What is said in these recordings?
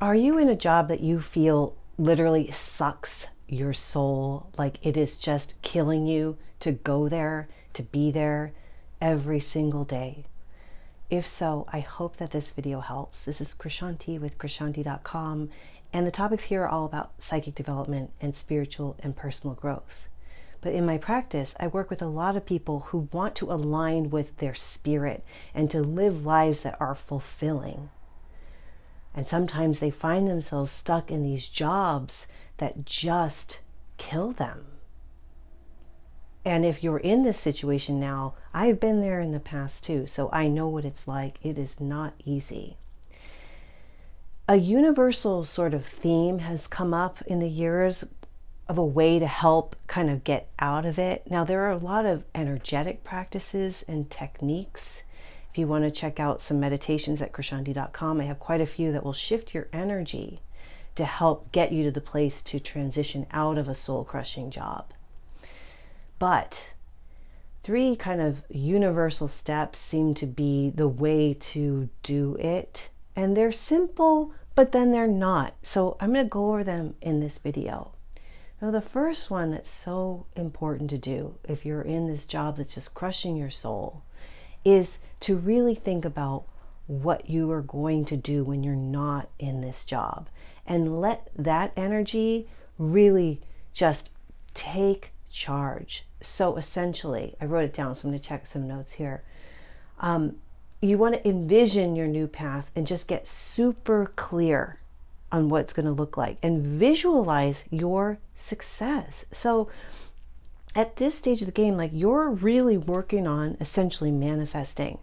Are you in a job that you feel literally sucks your soul, like it is just killing you to go there, to be there every single day? If so, I hope that this video helps. This is Krishanti with Krishanti.com, and the topics here are all about psychic development and spiritual and personal growth. But in my practice, I work with a lot of people who want to align with their spirit and to live lives that are fulfilling. And sometimes they find themselves stuck in these jobs that just kill them. And if you're in this situation now, I've been there in the past too, so I know what it's like. It is not easy. A universal sort of theme has come up in the years of a way to help kind of get out of it. Now, there are a lot of energetic practices and techniques. If you want to check out some meditations at Krishanti.com, I have quite a few that will shift your energy to help get you to the place to transition out of a soul-crushing job. But 3 kind of universal steps seem to be the way to do it. And they're simple, but then they're not. So I'm going to go over them in this video. Now, the first one that's so important to do if you're in this job that's just crushing your soul is to really think about what you are going to do when you're not in this job, and let that energy really just take charge. So essentially, I wrote it down, so I'm going to check some notes here. You want to envision your new path and just get super clear on what it's going to look like and visualize your success. So at this stage of the game, like, you're really working on essentially manifesting.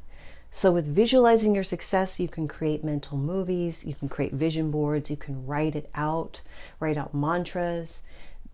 So with visualizing your success, you can create mental movies, you can create vision boards, you can write out mantras,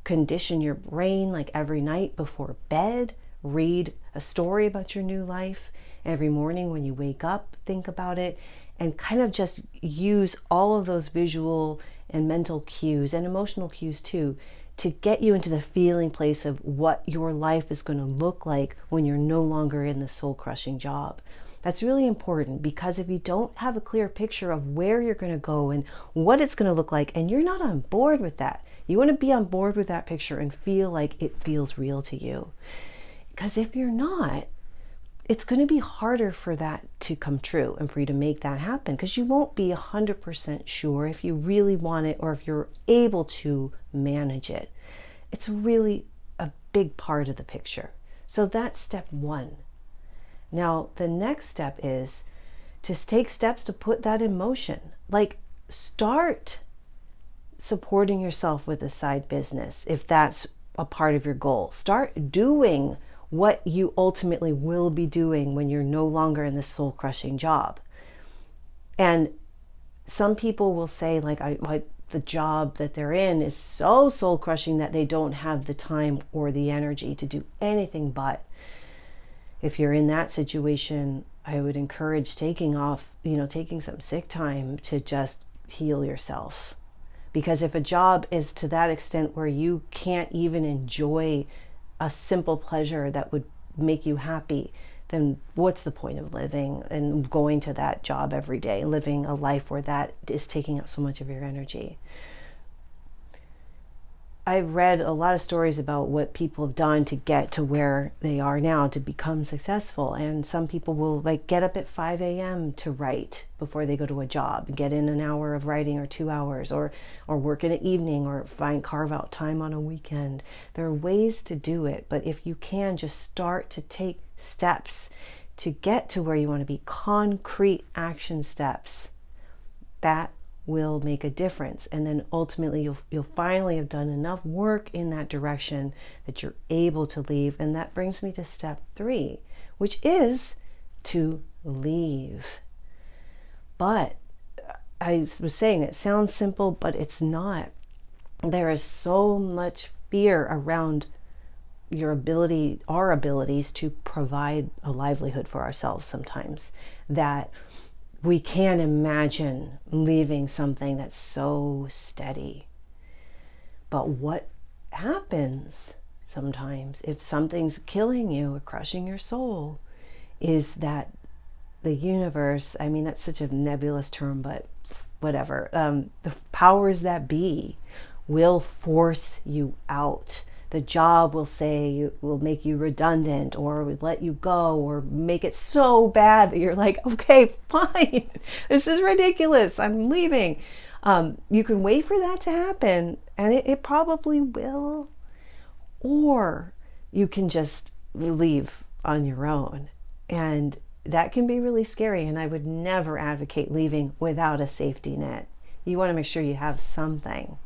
condition your brain, like every night before bed, read a story about your new life. Every morning when you wake up, think about it, and kind of just use all of those visual and mental cues and emotional cues too, to get you into the feeling place of what your life is going to look like when you're no longer in the soul-crushing job. That's really important, because if you don't have a clear picture of where you're going to go and what it's going to look like, and you're not on board with that, you want to be on board with that picture and feel like it feels real to you. Because if you're not, it's going to be harder for that to come true and for you to make that happen, because you won't be 100% sure if you really want it or if you're able to manage it. It's really a big part of the picture. So that's step 1. Now, the next step is to take steps to put that in motion. Like, start supporting yourself with a side business if that's a part of your goal. Start doing what you ultimately will be doing when you're no longer in this soul-crushing job. And some people will say, like, the job that they're in is so soul-crushing that they don't have the time or the energy to do anything but. If you're in that situation, I would encourage taking some sick time to just heal yourself. Because if a job is to that extent where you can't even enjoy a simple pleasure that would make you happy, then what's the point of living and going to that job every day, living a life where that is taking up so much of your energy? I've read a lot of stories about what people have done to get to where they are now, to become successful. And some people will get up at 5 a.m. to write before they go to a job, get in an hour of writing or 2 hours, or work in an evening, or carve out time on a weekend. There are ways to do it, but if you can just start to take steps to get to where you want to be, concrete action steps, that will make a difference. And then ultimately you'll finally have done enough work in that direction that you're able to leave. And that brings me to step 3, which is to leave. But I was saying, it sounds simple, but it's not. There is so much fear around our abilities to provide a livelihood for ourselves sometimes, that we can't imagine leaving something that's so steady. But what happens sometimes if something's killing you or crushing your soul is that the universe, I mean, that's such a nebulous term, but whatever, the powers that be will force you out. The job will say, will make you redundant, or would let you go, or make it so bad that you're like, okay, fine, this is ridiculous, I'm leaving. You can wait for that to happen, and it probably will. Or you can just leave on your own. And that can be really scary. And I would never advocate leaving without a safety net. You want to make sure you have something.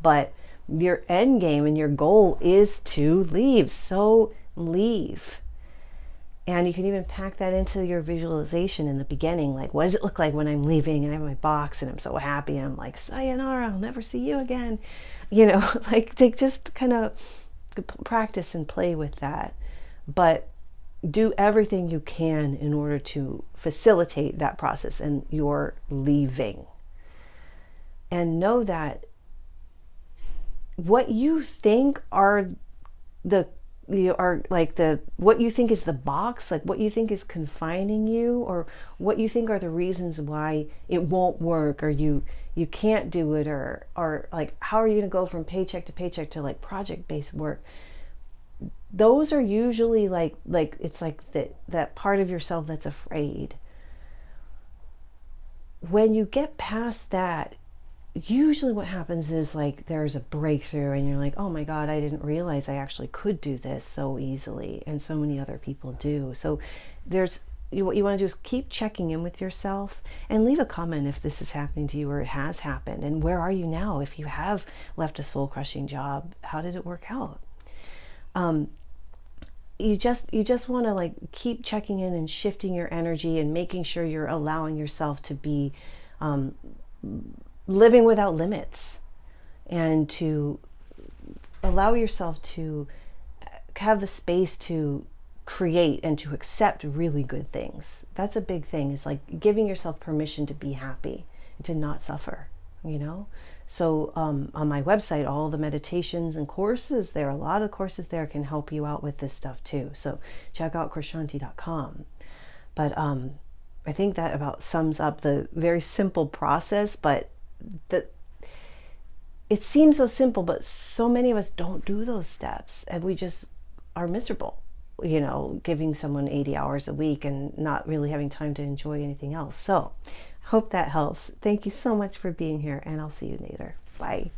But your end game and your goal is to leave. So leave. And you can even pack that into your visualization in the beginning. Like, what does it look like when I'm leaving and I have my box and I'm so happy and I'm like, sayonara, I'll never see you again. Like they just kind of practice and play with that. But do everything you can in order to facilitate that process and your leaving. And know that what you think are what you think is the box, like what you think is confining you, or what you think are the reasons why it won't work, or you can't do it, or like how are you going to go from paycheck to paycheck to like project-based work. Those are usually like it's like that part of yourself that's afraid. When you get past that, usually what happens is like there's a breakthrough and you're like, oh my God, I didn't realize I actually could do this so easily, and so many other people do. So what you want to do is keep checking in with yourself and leave a comment if this is happening to you or it has happened, and where are you now? If you have left a soul-crushing job, how did it work out? You just want to like keep checking in and shifting your energy and making sure you're allowing yourself to be living without limits, and to allow yourself to have the space to create and to accept really good things. That's a big thing. It's like giving yourself permission to be happy and to not suffer, So on my website, all the meditations and courses, a lot of courses there can help you out with this stuff too. So check out Krishanti.com. But I think that about sums up the very simple process, but it seems so simple, but so many of us don't do those steps, and we just are miserable, giving someone 80 hours a week and not really having time to enjoy anything else. So hope that helps. Thank you so much for being here, and I'll see you later. Bye.